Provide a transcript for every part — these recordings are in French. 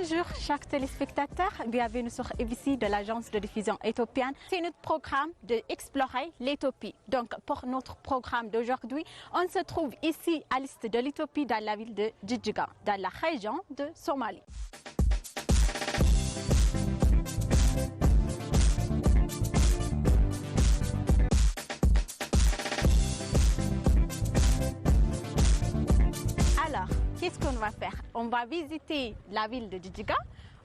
Bonjour chers téléspectateurs, bienvenue sur ABC de l'agence de diffusion éthiopienne. C'est notre programme d'explorer l'Éthiopie. Donc pour notre programme d'aujourd'hui, on se trouve ici à l'est de l'Éthiopie dans la ville de Djidjiga, dans la région de Somalie. Alors, qu'est-ce qu'on va faire? On va visiter la ville de Djidjiga,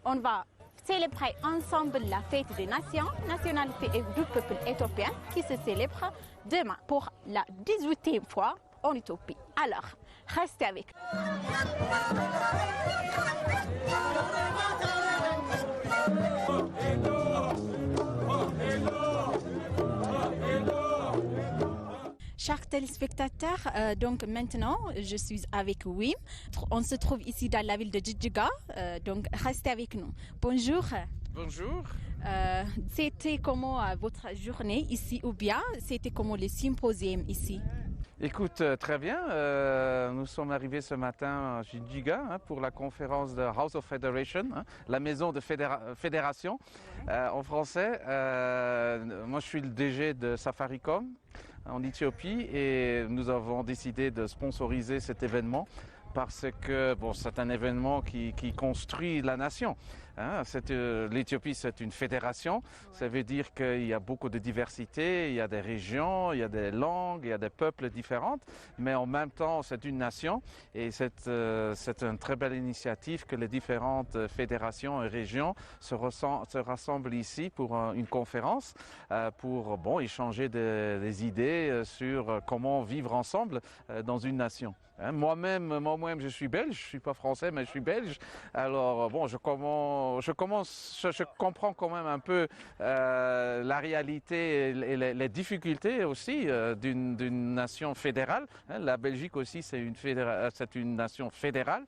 on va célébrer ensemble la fête des nations, nationalité et du peuple éthiopien qui se célèbre demain pour la 18e fois en Éthiopie. Alors, restez avec nous. Chers téléspectateurs, donc maintenant je suis avec Wim. On se trouve ici dans la ville de Djidjiga, donc restez avec nous. Bonjour. Bonjour. C'était comment votre journée ici ou bien c'était comment le symposium ici? Écoute, très bien. Nous sommes arrivés ce matin à Djidjiga pour la conférence de House of Federation, la maison de fédération en français. Moi, je suis le DG de Safaricom en Éthiopie et nous avons décidé de sponsoriser cet événement parce que bon, c'est un événement qui construit la nation. L'Éthiopie, c'est une fédération. Ça veut dire qu'il y a beaucoup de diversité, il y a des régions, il y a des langues, il y a des peuples différents, mais en même temps, c'est une nation et c'est une très belle initiative que les différentes fédérations et régions se rassemblent ici pour une conférence pour échanger des idées sur comment vivre ensemble dans une nation. Moi-même, je suis belge, je suis pas français, mais je suis belge. Alors je comprends quand même un peu la réalité et les difficultés aussi d'une nation fédérale. La Belgique aussi, c'est une nation fédérale.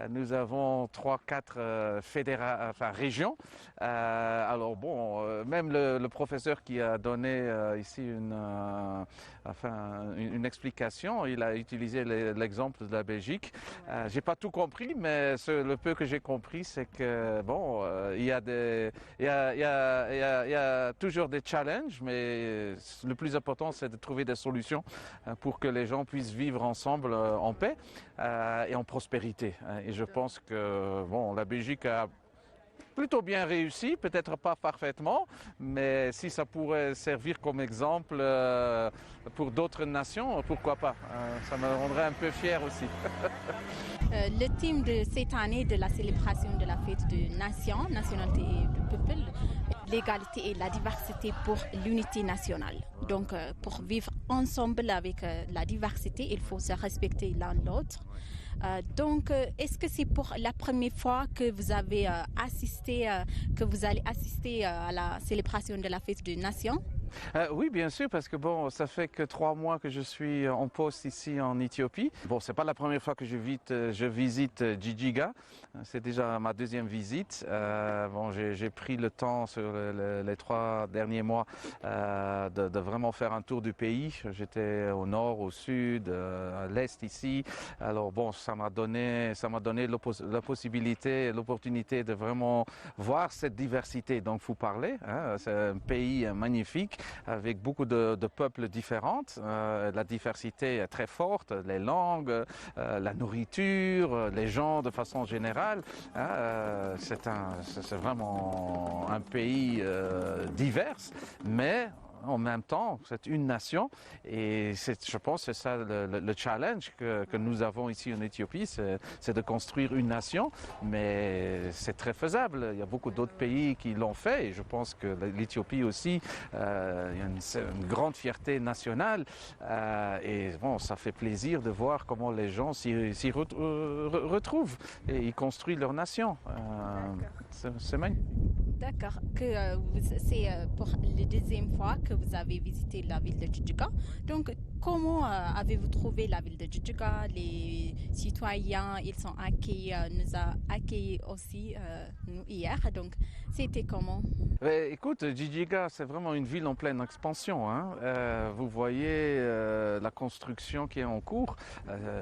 Nous avons 3-4 régions. Même le professeur qui a donné ici une explication, il a utilisé l'exemple de la Belgique. J'ai pas tout compris, mais le peu que j'ai compris, c'est que il y a toujours des challenges, mais le plus important, c'est de trouver des solutions pour que les gens puissent vivre ensemble en paix et en prospérité. Et je pense que la Belgique a plutôt bien réussi, peut-être pas parfaitement, mais si ça pourrait servir comme exemple pour d'autres nations, pourquoi pas? Ça me rendrait un peu fier aussi. Le thème de cette année de la célébration de la fête des nations, nationalité et du peuple, l'égalité et la diversité pour l'unité nationale. Donc, pour vivre ensemble avec la diversité, il faut se respecter l'un l'autre. Donc, est-ce que c'est pour la première fois que vous avez que vous allez assister à la célébration de la fête des nations? Oui, bien sûr, parce que ça fait que 3 mois que je suis en poste ici en Éthiopie. C'est pas la première fois que je visite Djidjiga. C'est déjà ma 2e visite. J'ai pris le temps sur les 3 derniers mois de vraiment faire un tour du pays. J'étais au nord, au sud, à l'est ici. Alors ça m'a donné la possibilité, l'opportunité de vraiment voir cette diversité dont vous parlez. C'est un pays magnifique, avec beaucoup de peuples différents. La diversité est très forte, les langues, la nourriture, les gens de façon générale. C'est vraiment un pays divers, mais en même temps, c'est une nation et je pense que c'est ça le challenge que nous avons ici en Éthiopie, c'est de construire une nation, mais c'est très faisable. Il y a beaucoup d'autres pays qui l'ont fait et je pense que l'Éthiopie aussi, il y a une grande fierté nationale et ça fait plaisir de voir comment les gens s'y retrouvent et ils construisent leur nation. C'est magnifique. D'accord, c'est pour la 2e fois que vous avez visité la ville de Djidjiga. Donc, Comment avez-vous trouvé la ville de Djidjiga? Les citoyens, ils sont accueillis, nous a accueillis aussi nous, hier. Donc, c'était comment? Écoute, Djidjiga, c'est vraiment une ville en pleine expansion, hein. Vous voyez la construction qui est en cours,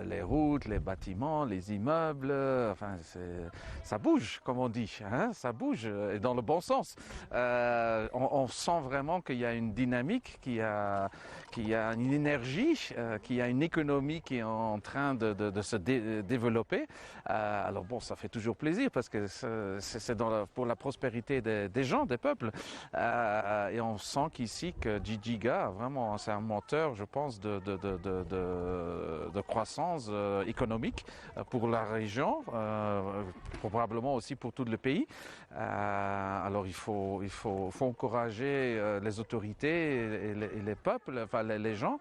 les routes, les bâtiments, les immeubles, enfin, ça bouge, comme on dit, hein, ça bouge, et dans le bon sens. On sent vraiment qu'il y a une dynamique, qu'il y a une énergie, qu'il y a une économie qui est en train de se développer. Alors bon, ça fait toujours plaisir parce que c'est pour la prospérité des gens, des peuples. Et on sent qu'ici que Djidjiga, vraiment, c'est un moteur, je pense, de croissance économique pour la région, probablement aussi pour tout le pays. Alors il faut encourager les autorités et les peuples, enfin les gens,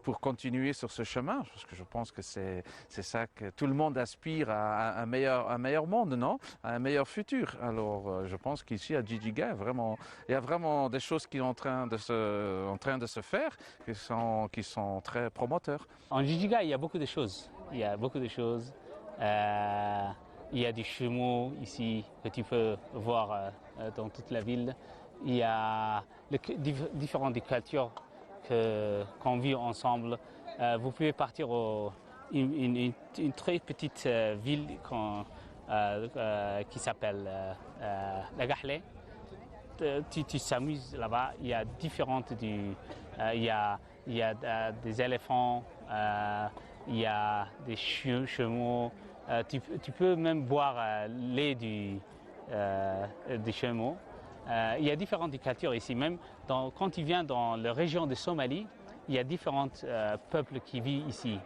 pour continuer sur ce chemin, parce que je pense que c'est ça que tout le monde aspire à un meilleur monde, non? À un meilleur futur. Alors je pense qu'ici à Djidjiga, il y a vraiment des choses qui sont en train de se faire, qui sont très promoteurs. En Djidjiga, il y a beaucoup de choses. Il y a beaucoup de choses. Il y a des chameaux ici que tu peux voir dans toute la ville. Il y a différentes cultures qu'on vit ensemble. Vous pouvez partir une très petite ville qui s'appelle la Gahlé. Tu s'amuses là-bas. Il y a il y a des éléphants, il y a des chameaux. Tu peux même boire lait des chameaux. Il y a différentes cultures ici. Même quand tu viens dans la région de Somalie, il y a différents peuples qui vivent ici.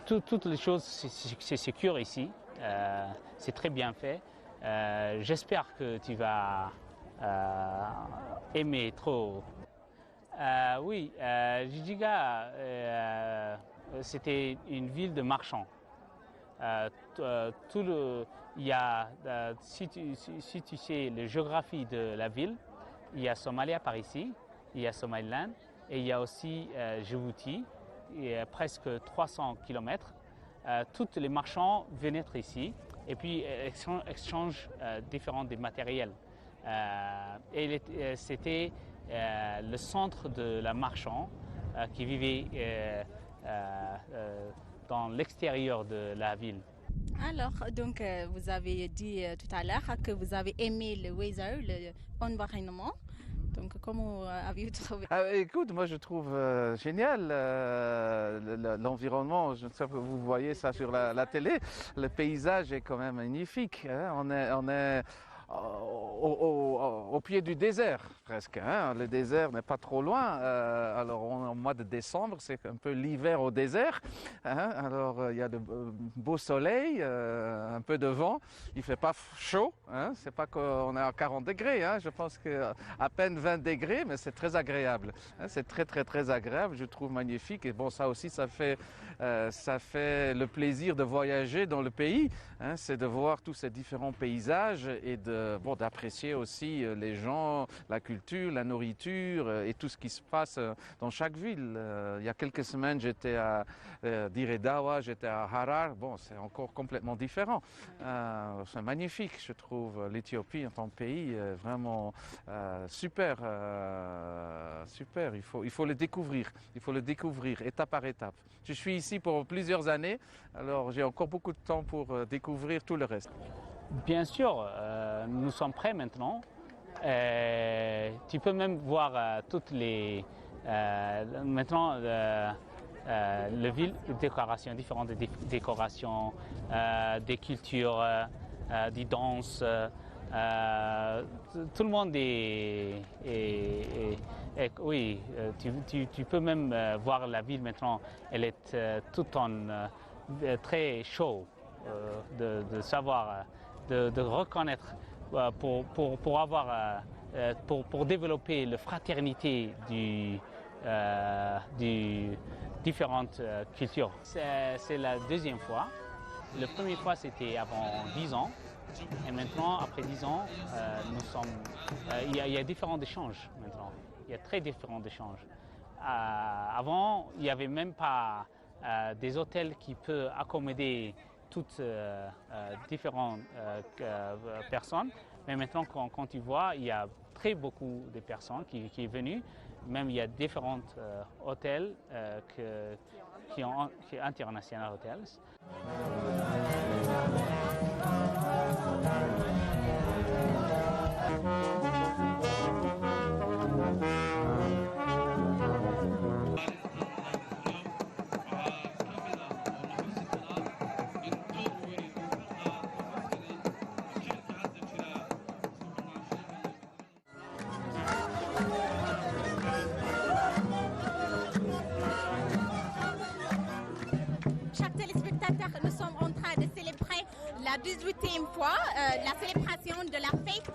Toutes les choses, c'est sécure ici. C'est très bien fait. J'espère que tu vas aimer trop. Oui, Djidjiga, c'était une ville de marchands. Si tu sais la géographie de la ville, il y a Somalia par ici, il y a Somaliland et il y a aussi Djibouti, et presque 300 km. Tous les marchands viennent être ici et puis échangent différents des matériels. C'était le centre de la marchand qui vivait dans l'extérieur de la ville. Alors, donc, vous avez dit tout à l'heure que vous avez aimé le weather, l'environnement. Donc, comment avez-vous trouvé? Écoute, moi je trouve génial l'environnement. Je sais que vous voyez ça sur la télé. Le paysage est quand même magnifique, hein. On est au pied du désert presque, hein. Le désert n'est pas trop loin. Alors au mois de décembre, c'est un peu l'hiver au désert, hein. Alors il y a de beau soleil, un peu de vent. Il fait pas chaud, hein. C'est pas qu'on est à 40 degrés, hein. Je pense que à peine 20 degrés, mais c'est très agréable, hein. C'est très agréable. Je trouve magnifique. Et bon, ça aussi, ça fait le plaisir de voyager dans le pays, hein. C'est de voir tous ces différents paysages et d'apprécier aussi les gens, la culture, la nourriture et tout ce qui se passe dans chaque ville. Il y a quelques semaines, j'étais à Dire Dawa, j'étais à Harar. Bon, c'est encore complètement différent. C'est magnifique, je trouve. L'Éthiopie en tant que pays est vraiment super. Super. Il faut le découvrir. Il faut le découvrir étape par étape. Je suis ici pour plusieurs années, alors j'ai encore beaucoup de temps pour découvrir tout le reste. Bien sûr, nous sommes prêts maintenant. Tu peux même voir toutes les... maintenant, la ville, des décorations, différentes décorations, des cultures, des danses. Tout le monde oui, tu peux même voir la ville maintenant. Elle est toute en très chaud de savoir. De reconnaître pour développer la fraternité du différentes cultures. C'est la deuxième fois. La première fois, c'était avant 10 ans. Et maintenant, après 10 ans, il y a différents échanges maintenant. Il y a très différents échanges. Avant, il n'y avait même pas des hôtels qui peuvent accommoder toutes différentes personnes. Mais maintenant, quand tu vois, il y a très beaucoup de personnes qui sont venues. Même il y a différents hôtels qui sont international hotels. Nous sommes en train de célébrer la 18e fois la célébration de la fête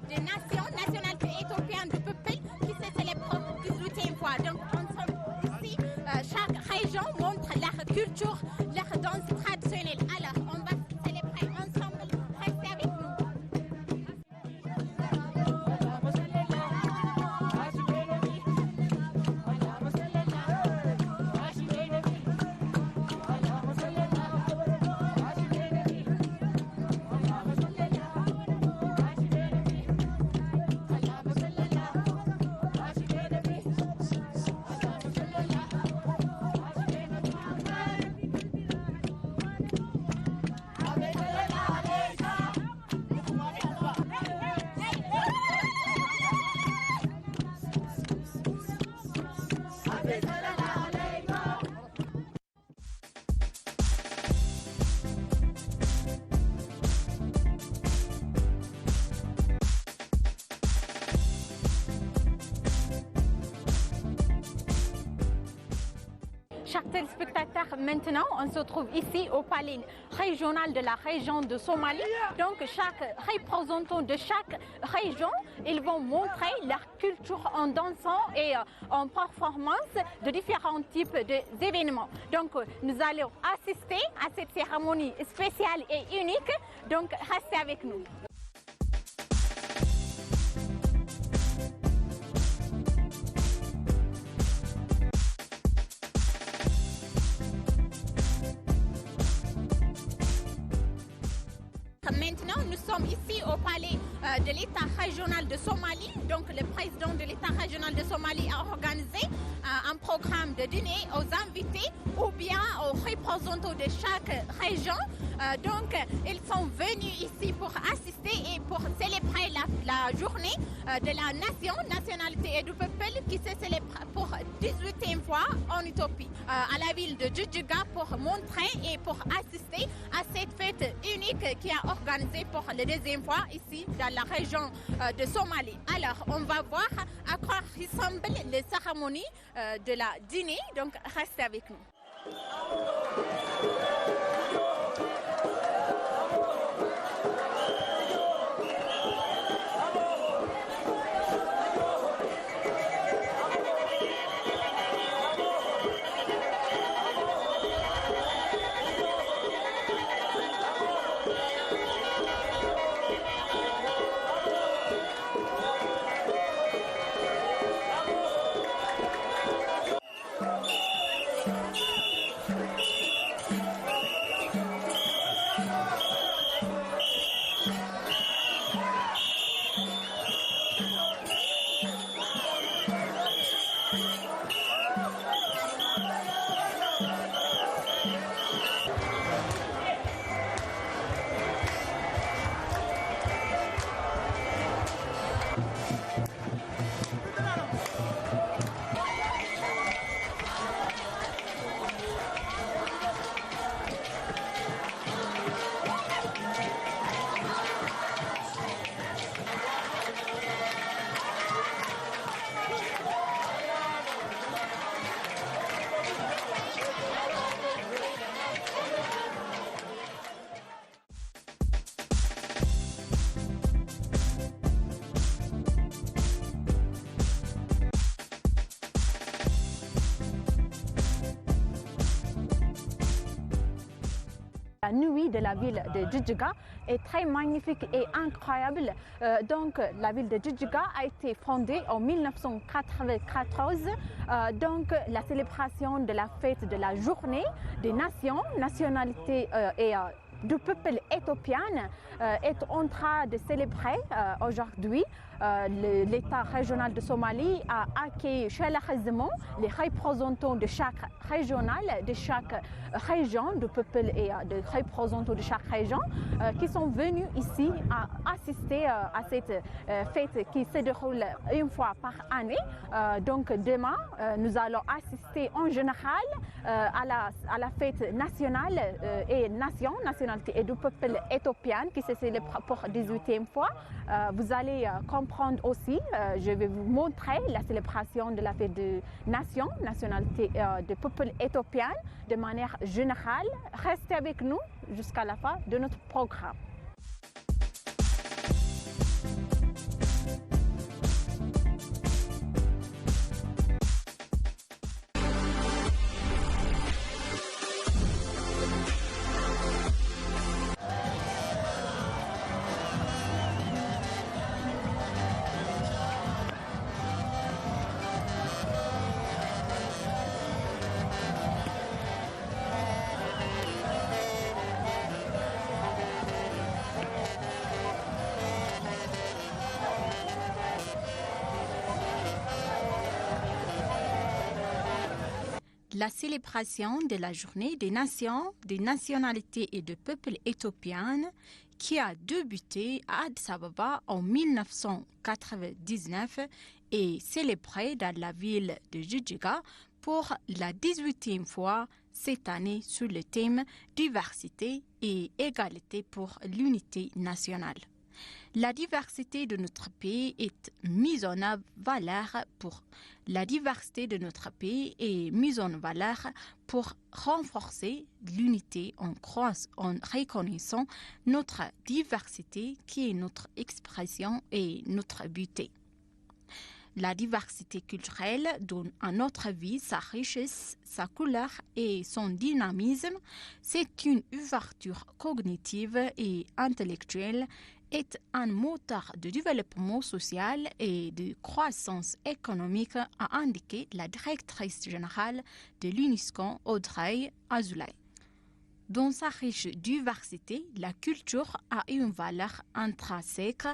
des nations, nationalité éthiopienne du peuple qui se célèbre 18e fois. Donc nous sommes ici, chaque région montre leur culture, leur danse traditionnelle. Alors on va célébrer ensemble, restez avec nous. Chers téléspectateurs, maintenant on se trouve ici au palais régional de la région de Somalie. Donc chaque représentant de chaque région, ils vont montrer leur culture en dansant et en performance de différents types d'événements. Donc nous allons assister à cette cérémonie spéciale et unique. Donc restez avec nous. Maintenant, nous sommes ici au palais de l'État régional de Somalie. Donc, le président de l'État régional de Somalie a organisé un programme de dîner aux invités ou bien aux représentants de chaque région. Donc, ils sont venus ici pour assister et pour célébrer la journée de la nation, nationalité et du peuple qui se célèbre pour 18e fois en Éthiopie, à la ville de Djidjiga pour montrer et pour assister à cette fête unique qui est organisée pour la deuxième fois ici dans la région de Somalie. Alors, on va voir à quoi ressemblent les cérémonies de la dîner, donc restez avec nous. La nuit de la ville de Djidjiga, est très magnifique et incroyable. Donc la ville de Djidiga a été fondée en 1994. Donc la célébration de la fête de la journée des nations, nationalités et du peuple éthiopien est en train de célébrer aujourd'hui. L'État régional de Somalie a accueilli chaleureusement les représentants de chaque régional, de chaque région, du peuple et des représentants de chaque région qui sont venus ici à assister à cette fête qui se déroule une fois par année. Donc demain, nous allons assister en général à la fête nationale et nationalité et du peuple éthiopien qui se célèbre pour 18e fois. Vous allez comprendre aussi, je vais vous montrer la célébration de la fête de nation, nationalité du peuple éthiopien de manière générale. Restez avec nous jusqu'à la fin de notre programme. La célébration de la journée des nations, des nationalités et du peuple éthiopien qui a débuté à Addis Ababa en 1999 est célébrée dans la ville de Djidiga pour la 18e fois cette année sous le thème « Diversité et égalité pour l'unité nationale ». La diversité de notre pays est mise en valeur pour renforcer l'unité en reconnaissant notre diversité qui est notre expression et notre beauté. La diversité culturelle donne à notre vie sa richesse, sa couleur et son dynamisme. C'est une ouverture cognitive et intellectuelle, est un moteur de développement social et de croissance économique, a indiqué la directrice générale de l'UNESCO, Audrey Azoulay. Dans sa riche diversité, la culture a une valeur intrinsèque,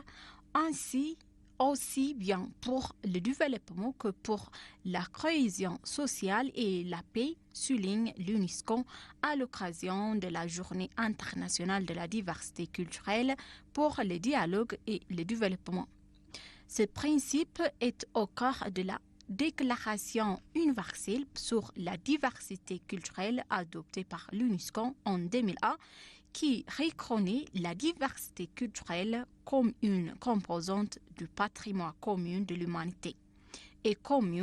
ainsi aussi bien pour le développement que pour la cohésion sociale et la paix, souligne l'UNESCO à l'occasion de la Journée internationale de la diversité culturelle pour le dialogue et le développement. Ce principe est au cœur de la Déclaration universelle sur la diversité culturelle adoptée par l'UNESCO en 2001 qui reconnaît la diversité culturelle comme une composante du patrimoine commun de l'humanité et comme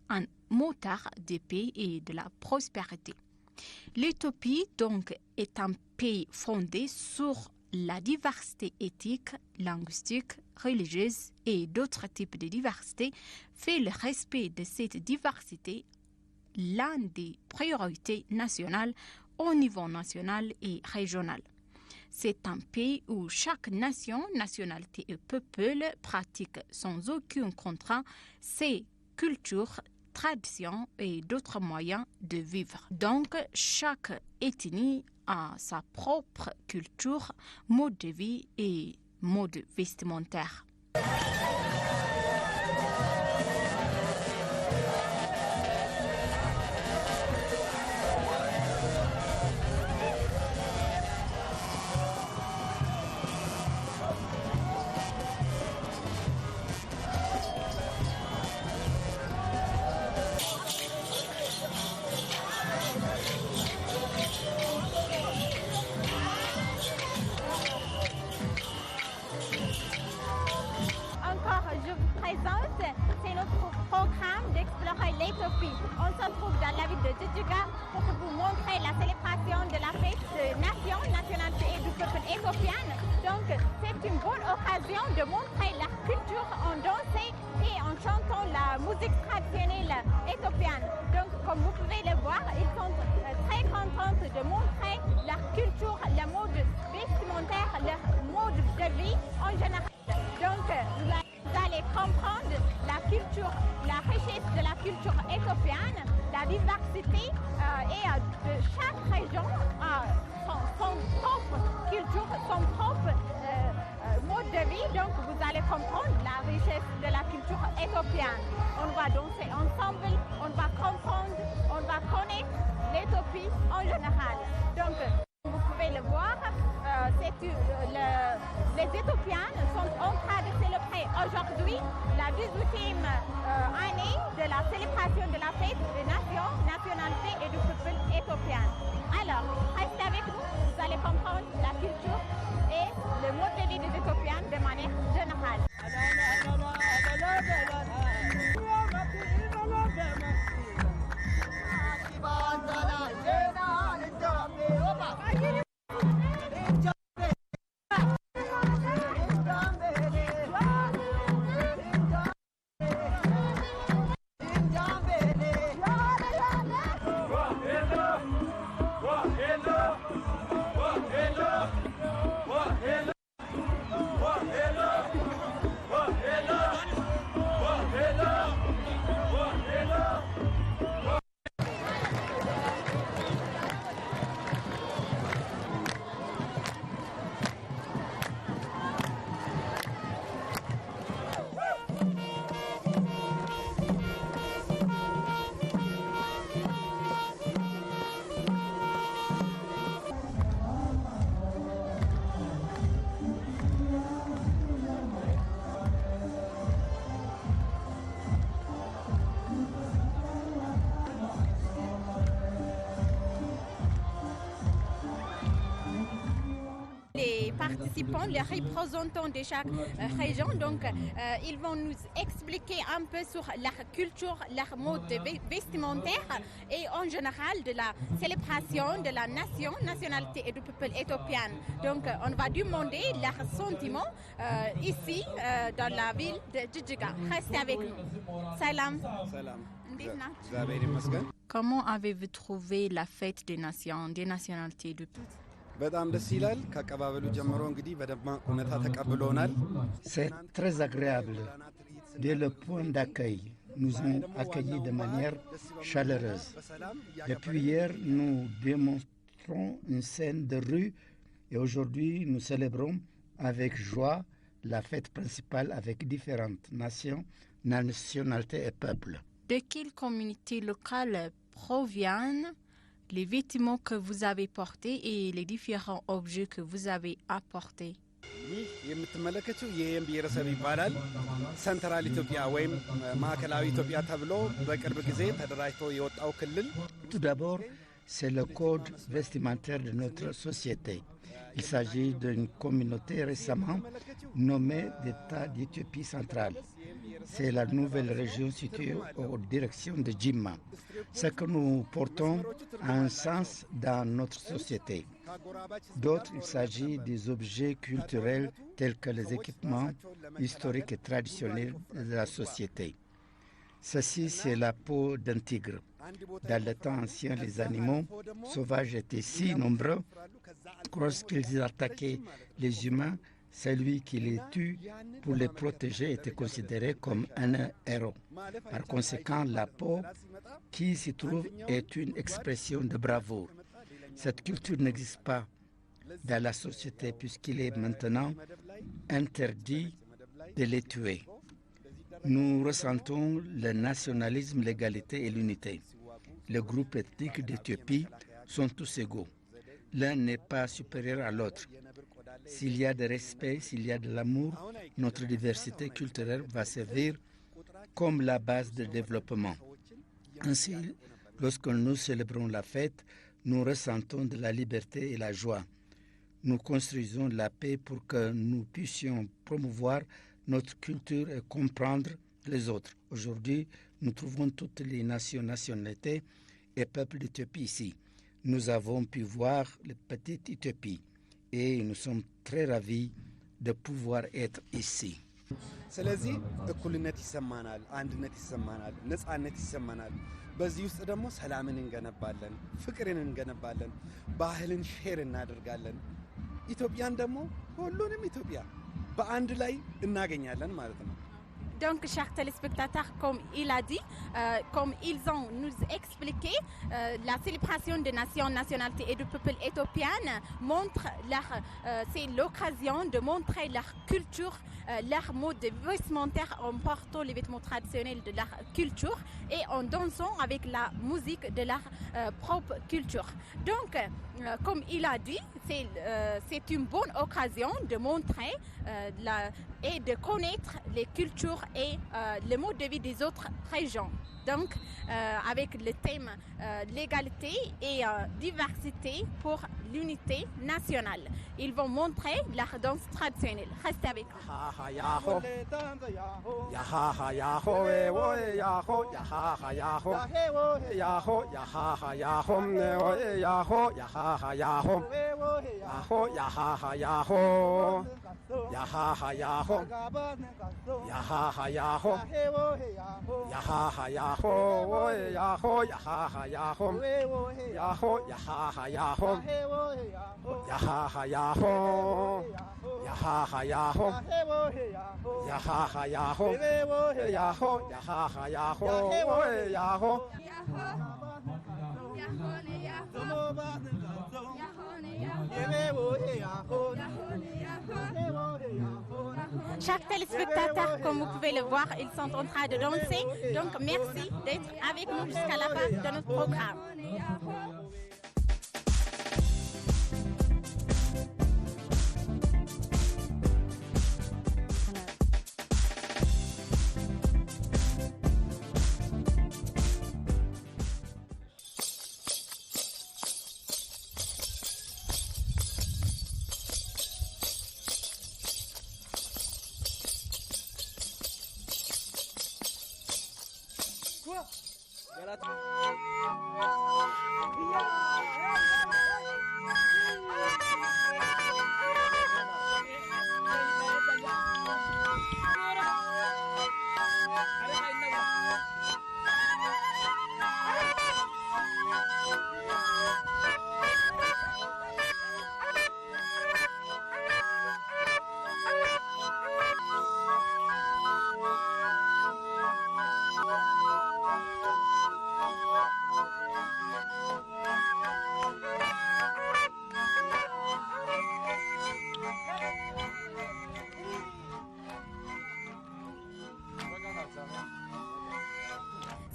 un moteur de paix et de la prospérité. L'Éthiopie, donc, est un pays fondé sur la diversité éthique, linguistique, religieuse et d'autres types de diversité, fait le respect de cette diversité l'un des priorités nationales au niveau national et régional. C'est un pays où chaque nation, nationalité et peuple pratique sans aucun contrainte ses cultures, traditions et d'autres moyens de vivre. Donc, chaque ethnie a sa propre culture, mode de vie et mode vestimentaire. C'est notre programme d'explorer l'Éthiopie. On se trouve dans la ville de Djidiga pour vous montrer la célébration de la fête de nation, nationalité et du peuple éthiopien. Donc c'est une bonne occasion de montrer leur culture en dansant et en chantant la musique traditionnelle éthiopienne. Donc comme vous pouvez le voir, ils sont très contents de montrer leur culture, le mode vestimentaire, leur de vie en général. Donc, vous allez comprendre la culture, la richesse de la culture éthiopienne, la diversité et de chaque région a son propre culture, son propre mode de vie. Donc, vous allez comprendre la richesse de la culture éthiopienne. On va danser ensemble, on va comprendre, on va connaître l'Éthiopie en général. Donc, vous pouvez le voir, les Éthiopiens sont en train de célébrer aujourd'hui la 18e année de la célébration de la fête des nations, nationalité et du peuple éthiopien. Alors, restez avec nous, vous allez comprendre la culture et le mode de vie des Éthiopiens de manière générale. Les participants, les représentants de chaque région, donc ils vont nous expliquer un peu sur leur culture, leur mode vestimentaire et en général de la célébration de la nation, nationalité et du peuple éthiopien. Donc on va demander leurs sentiments ici dans la ville de Jijjiga. Restez avec nous. Salam. Salam. Comment avez-vous trouvé la fête des nations, des nationalités du peuple? C'est très agréable. Dès le point d'accueil, nous ont accueillis de manière chaleureuse. Depuis hier, nous démontrons une scène de rue et aujourd'hui, nous célébrons avec joie la fête principale avec différentes nations, nationalités et peuples. De quelle communauté locale proviennent les vêtements que vous avez portés et les différents objets que vous avez apportés? Tout d'abord, c'est le code vestimentaire de notre société. Il s'agit d'une communauté récemment nommée d'État d'Éthiopie centrale. C'est la nouvelle région située en direction de Jimma. Ce que nous portons a un sens dans notre société. D'autres, il s'agit des objets culturels tels que les équipements historiques et traditionnels de la société. Ceci, c'est la peau d'un tigre. Dans le temps ancien, les animaux sauvages étaient si nombreux que lorsqu'ils attaquaient les humains, celui qui les tue pour les protéger était considéré comme un héros. Par conséquent, la peau qui s'y trouve est une expression de bravoure. Cette culture n'existe pas dans la société puisqu'il est maintenant interdit de les tuer. Nous ressentons le nationalisme, l'égalité et l'unité. Les groupes ethniques d'Éthiopie sont tous égaux. L'un n'est pas supérieur à l'autre. S'il y a de respect, s'il y a de l'amour, notre diversité culturelle va servir comme la base de développement. Ainsi, lorsque nous célébrons la fête, nous ressentons de la liberté et la joie. Nous construisons la paix pour que nous puissions promouvoir notre culture et comprendre les autres. Aujourd'hui, nous trouvons toutes les nations, nationalités et peuples d'Éthiopie ici. Nous avons pu voir la petite Éthiopie et nous sommes très ravis de pouvoir être ici. ስለዚህ እኩልነት ይሰማናል፣ አንድነት ይሰማናል፣ ነጻነት ይሰማናል። በዚህ ውስጥ ደግሞ ሰላምን እንገነባለን፣ ፍቅርን እንገነባለን፣ ባህልን ሼር እናደርጋለን። ኢትዮጵያን ደግሞ ሁሉንም ኢትዮጵያ በአንድ ላይ እናገኛለን ማለት ነው። Donc, chers téléspectateurs, comme il a dit, comme ils ont nous expliqué, la célébration des nations, nationalités et du peuple éthiopien montre c'est l'occasion de montrer leur culture, leur mode vestimentaire en portant les vêtements traditionnels de leur culture et en dansant avec la musique de leur propre culture. Donc, comme il a dit, c'est une bonne occasion de montrer et de connaître les cultures et le mode de vie des autres régions. Donc, avec le thème l'égalité et diversité pour l'unité nationale. Ils vont montrer leur danse traditionnelle. Restez avec nous. Chaque téléspectateur, comme vous pouvez le voir, ils sont en train de danser. Donc merci d'être avec nous jusqu'à la fin de notre programme.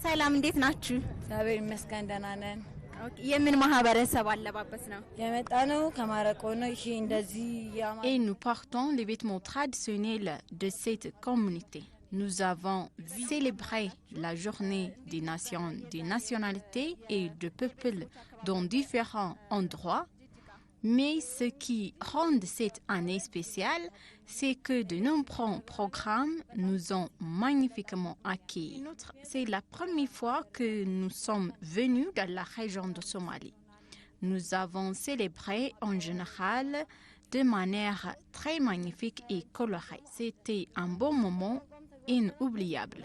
ሰላም እንዴት ናችሁ? እግዚአብሔር ይመስገን ደህና ነን። የምን ማህበረሰብ አለባበስ ነው? የመጣነው ከማረቆ ነው። እሺ እንደዚህ Et nous portons les vêtements traditionnels de cette communauté. Nous avons célébré la journée des nations, des nationalités et de peuples dans différents endroits. Mais ce qui rend cette année spéciale, c'est que de nombreux programmes nous ont magnifiquement accueillis. C'est la première fois que nous sommes venus dans la région de Somalie. Nous avons célébré en général de manière très magnifique et colorée. C'était un bon moment inoubliable.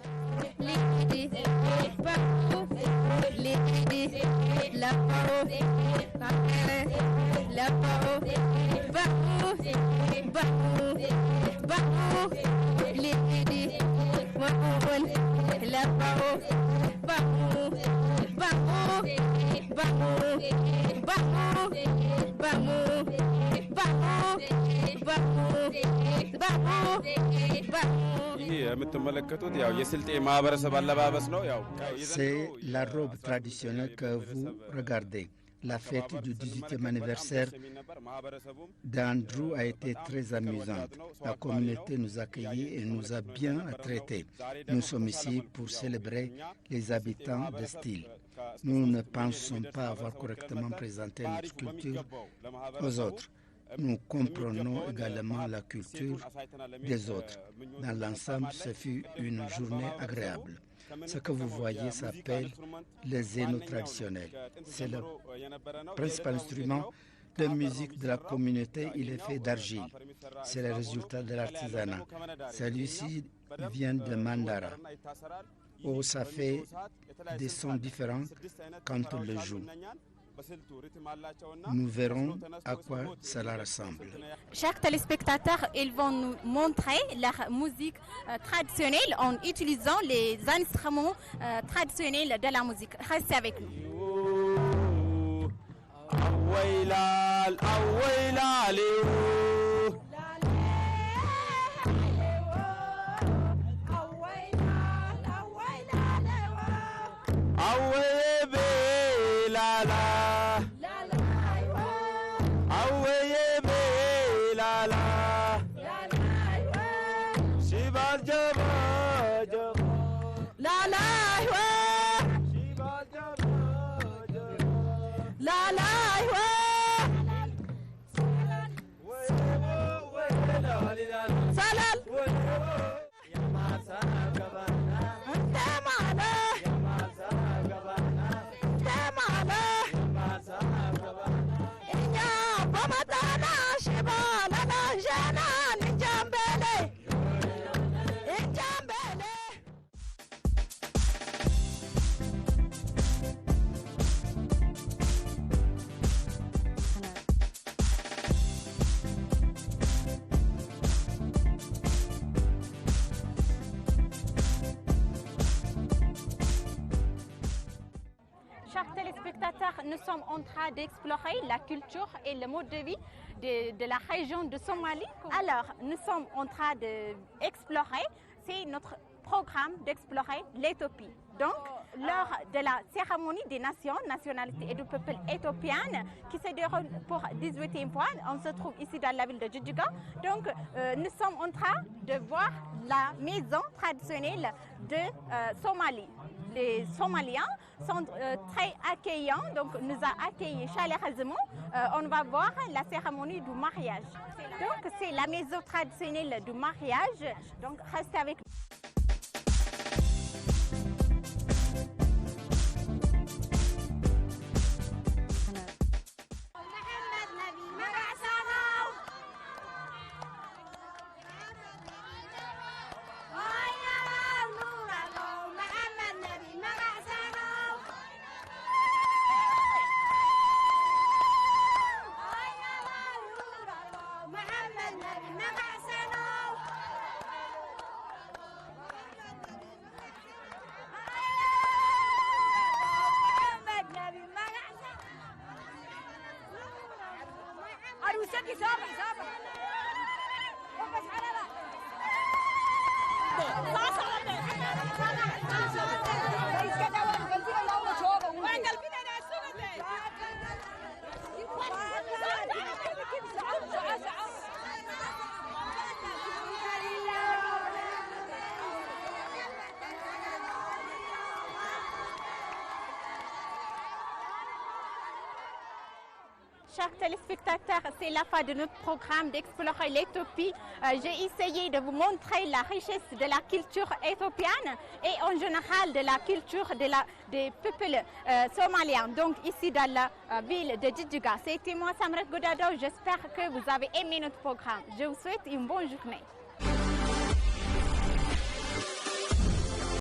C'est la robe traditionnelle que vous regardez. La fête du 18e anniversaire d'Andrew a été très amusante. La communauté nous a accueillis et nous a bien traités. Nous sommes ici pour célébrer les habitants de style. Nous ne pensons pas avoir correctement présenté notre culture aux autres. Nous comprenons également la culture des autres. Dans l'ensemble, ce fut une journée agréable. Ce que vous voyez s'appelle les zénos traditionnels. C'est le principal instrument de musique de la communauté. Il est fait d'argile. C'est le résultat de l'artisanat. Celui-ci vient de Mandara, où ça fait des sons différents quand on le joue. Nous verrons à quoi cela ressemble. Chers téléspectateurs, ils vont nous montrer leur musique traditionnelle en utilisant les instruments traditionnels de la musique. Restez avec nous. Chers téléspectateurs, nous sommes en train d'explorer la culture et le mode de vie de la région de Somalie. Alors, nous sommes en train d'explorer, c'est notre programme d'explorer l'Éthiopie. Donc, lors de la cérémonie des nations, nationalités et du peuple éthiopien qui se déroule pour 18e fois, on se trouve ici dans la ville de Djidjiga. Donc, nous sommes en train de voir la maison traditionnelle de Somalie. Les Somaliens sont très accueillants, donc nous a accueillis chaleureusement. On va voir la cérémonie du mariage. Donc, c'est la maison traditionnelle du mariage. Donc, restez avec nous. Chers téléspectateurs, c'est la fin de notre programme d'explorer l'Éthiopie. J'ai essayé de vous montrer la richesse de la culture éthiopienne et en général de la culture des peuples somaliens. Donc ici dans la ville de Djidjiga. C'était moi Samret Godado. J'espère que vous avez aimé notre programme. Je vous souhaite une bonne journée.